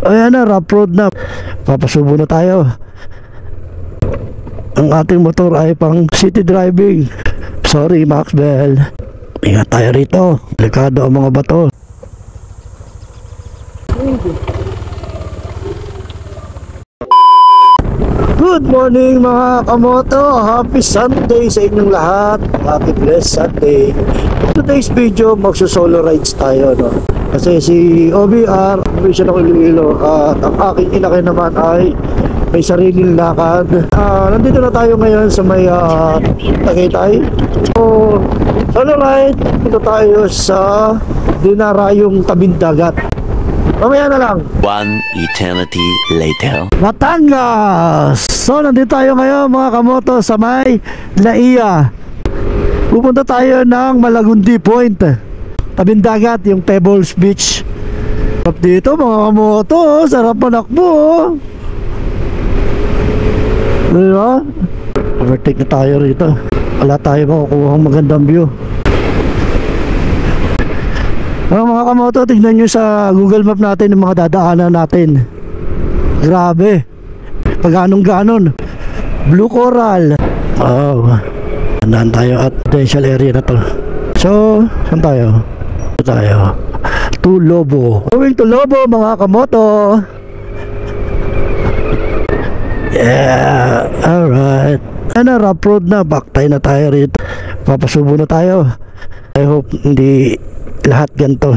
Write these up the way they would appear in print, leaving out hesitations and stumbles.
Ayan na, rough road na. Papasubo na tayo. Ang ating motor ay pang city driving. Sorry, Maxwell. Ingat tayo rito. Delikado ang mga bato. Good morning mga kamoto. Happy Sunday sa inyong lahat. Happy blessed Sunday. Today's video, magsusolo rides tayo, no? Kasi si OBR, mission ako Iloilo, at ang aking inakay naman ay may sariling lakad. Nandito na tayo ngayon sa may Tagaytay. So, solo ride. Dito tayo sa Dinarayong Tabing Dagat. Mamaya na lang. One eternity later. Batangas! So, nandito tayo ngayon mga kamoto sa may Laia. Pupunta tayo ng Malagundi Point. Tabing dagat, yung Pebbles Beach. Sarap dito mga kamoto. Sarap manakbo. Diba? Overtake na tayo rito. Wala tayo makukuha ng magandang view. Mga kamoto, tignan nyo sa Google Map natin yung mga dadaanan natin. Grabe. Pag anong-ganon. Blue Coral. Oh, nandaan tayo at potential area na to. So, saan tayo? Tayo to Lobo. Going to Lobo mga kamoto. Yeah, alright. Ano, rough road na. Back tayo na tayo rito. Papasubo na tayo. I hope hindi lahat ganito.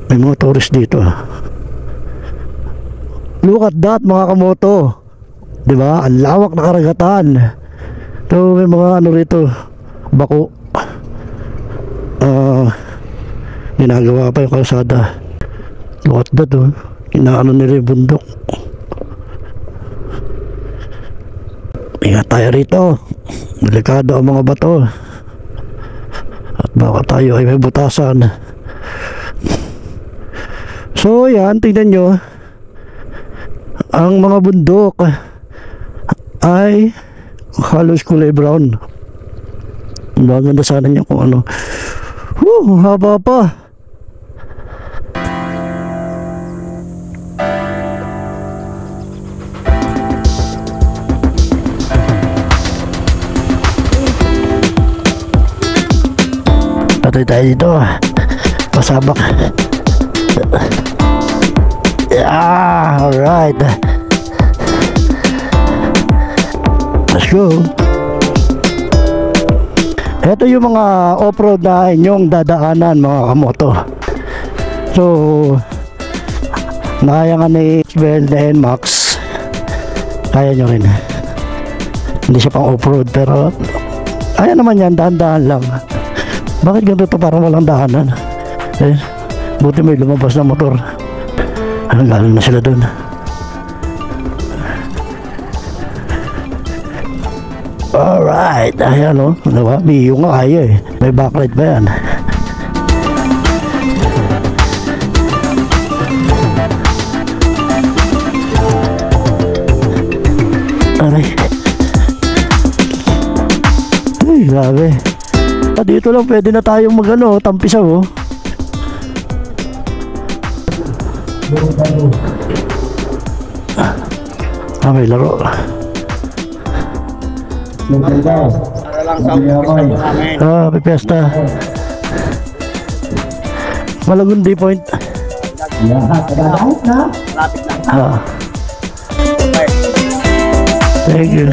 May mga tourist dito. Look at that mga kamoto. Diba? Ang lawak na karagatan. So may mga ano rito, bako. Ginagawa pa yung kalsada. Look at that, oh. Inaano nila yung bundok. Ingat tayo rito. Delikado ang mga bato. At baka tayo ay may butasan. So yan, tingnan nyo. Ang mga bundok ay halos kulay brown. Maganda sana niya kung ano. Haba pa. Patay tayo dito. Pasabak. Yeah, alright. Let's go. Ito yung mga off-road na inyong dadaanan mga kamoto. So, nakaya nga ni Bell na NMAX. Kaya nyo rin. Hindi siya pang off-road pero ayan naman yan, dahan-dahan lang. Bakit ganito to parang walang dahanan? Eh, buti may lumabas na motor. Galing na sila dun. Alright, ayan o. Diba? Biyo nga kaya eh. May backlight ba yan? Aray. Ay, grabe. Dito lang pwede na tayong magano, tampisaw oh. May laro. Para lang sa pista namin. May piyesta. Malagundi Point. Lapit lang. Okay. Thank you.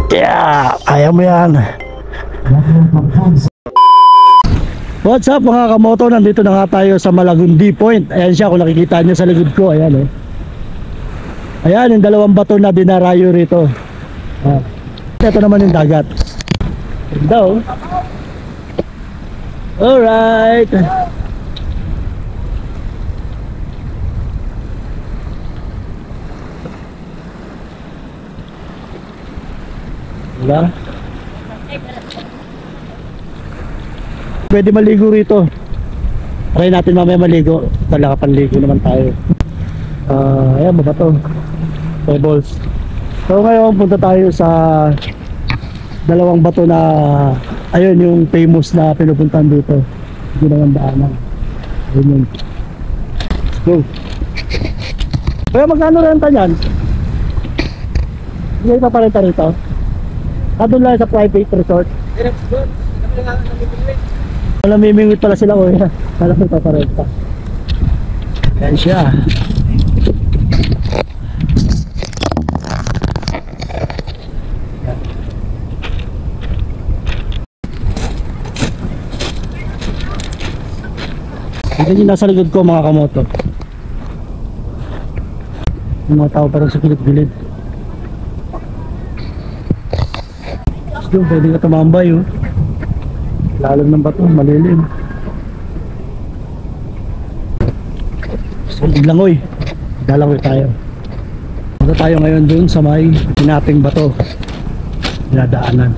Yeah, ayaw mo yan. What's up mga kamoto, nandito na nga tayo sa Malagundi Point. Ayan siya, kung nakikita niyo sa likod ko. Ayan oh. Ayan yung dalawang bato na dinarayo rito. Ito naman yung dagat. Ganda oh. Alright. Diba? Pwede maligo rito. Try natin mamaya maligo. Talaga panligo naman tayo. Ayan, baba to. Pebbles. So ngayon punta tayo sa dalawang bato na ayun yung famous na pinupuntahan dito. Ginawang daanan. Ayun yun. Let's go. Kaya magkano renta niyan? Hindi pa parenta rito? Doon lang sa private resort. Namimingwit pala sila ko. Kala ko pa parenta. Yan siya. Ito yung nasa likod ko mga kamoto. Yung mga tao parang sa gilid-gilid. Yung pwede ka tumambay oh. Lalim ng bato, malilim. So langoy. Dalangoy tayo. Punta tayo ngayon dun sa may pinating bato. Dinadaanan.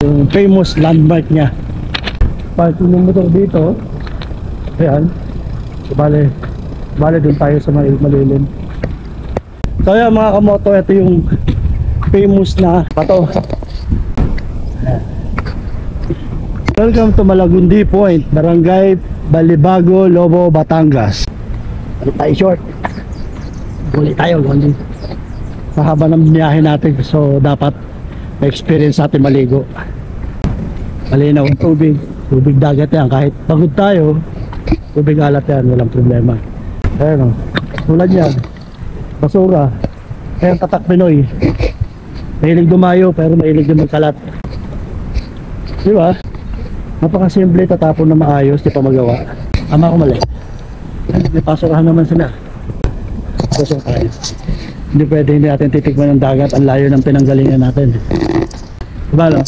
Yung famous landmark niya. Parking ng motor dito. Ayan. Bale dun tayo sa may malilim. So ayan mga kamoto, ito yung famous na bato. Welcome to Malagundi Point, Barangay Balibago, Lobo, Batangas. Ano tayo short? Guli tayo, guli. Sa haba ng biyahe natin, so dapat ma-experience natin maligo. Malinaw ang tubig. Tubig dagat yan, kahit pagod tayo, tubig alat yan, walang problema. Ayan o, tulad yan, basura. Ayan tatak Pinoy. Mahilig dumayo, pero mahilig din magkalat. Di ba? Napakasimple, tatapon na maayos, di pa magawa. Tama ko mali. May pasurahan naman sila. Pasok tayo. Hindi pwede hindi natin titikman ng dagat. Ang layo ng pinanggalingan natin. Diba no?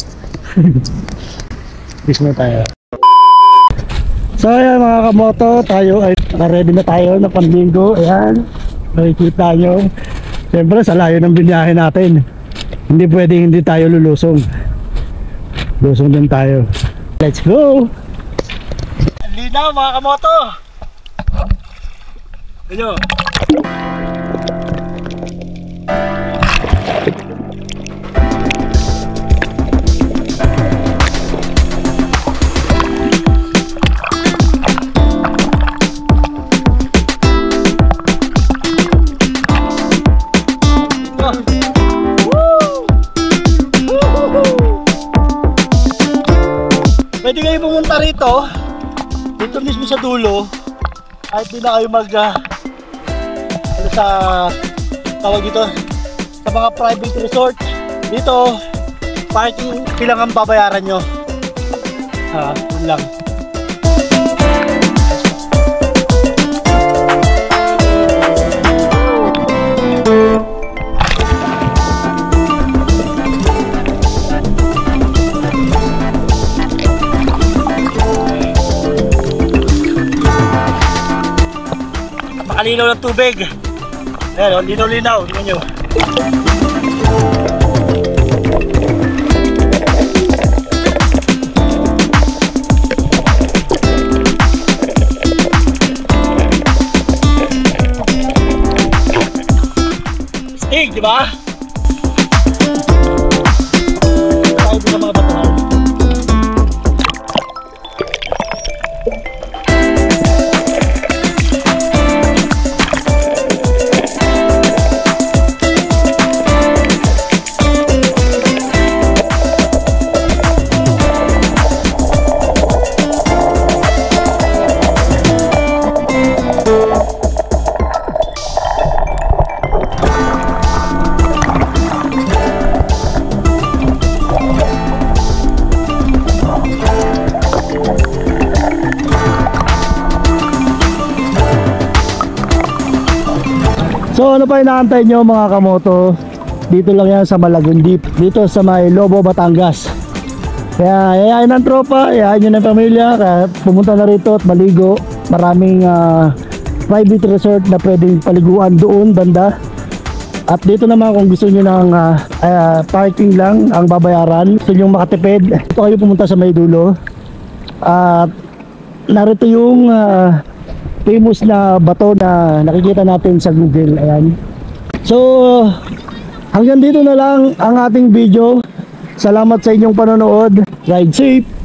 Tikman tayo. So ayan mga kamoto, tayo ay ready na tayo na panlinggo. Ayan, makikita nyo. Siyempre sa layo ng binyahe natin, hindi pwede hindi tayo lulusong. Lusong din tayo. Let's go! Linaw mga kamoto! Ganyo! Pwede kayo pumunta rito, dito mismo sa dulo, kahit di na kayo ano sa tawag dito, sa mga private resort. Dito, parking lang ang babayaran nyo. Yun lang. Linaw ng tubig. Ayan o, linaw-linaw. Tingnan nyo. Stig, di ba? Tayo din sa mga batuhan. So ano pa inaantay nyo mga kamoto? Dito lang yan sa Malagundi, dito sa may Lobo, Batangas. Kaya yayain ng tropa, yayain nyo ng pamilya, kaya pumunta na rito at maligo. Maraming private resort na pwedeng paliguan doon banda. At dito naman kung gusto nyo ng parking lang ang babayaran, gusto nyo makatipid, dito kayo pumunta sa may dulo. At narito yung famous na bato na nakikita natin sa Google. Ayan. So Hanggang dito na lang ang ating video. Salamat sa inyong panonood. Ride safe.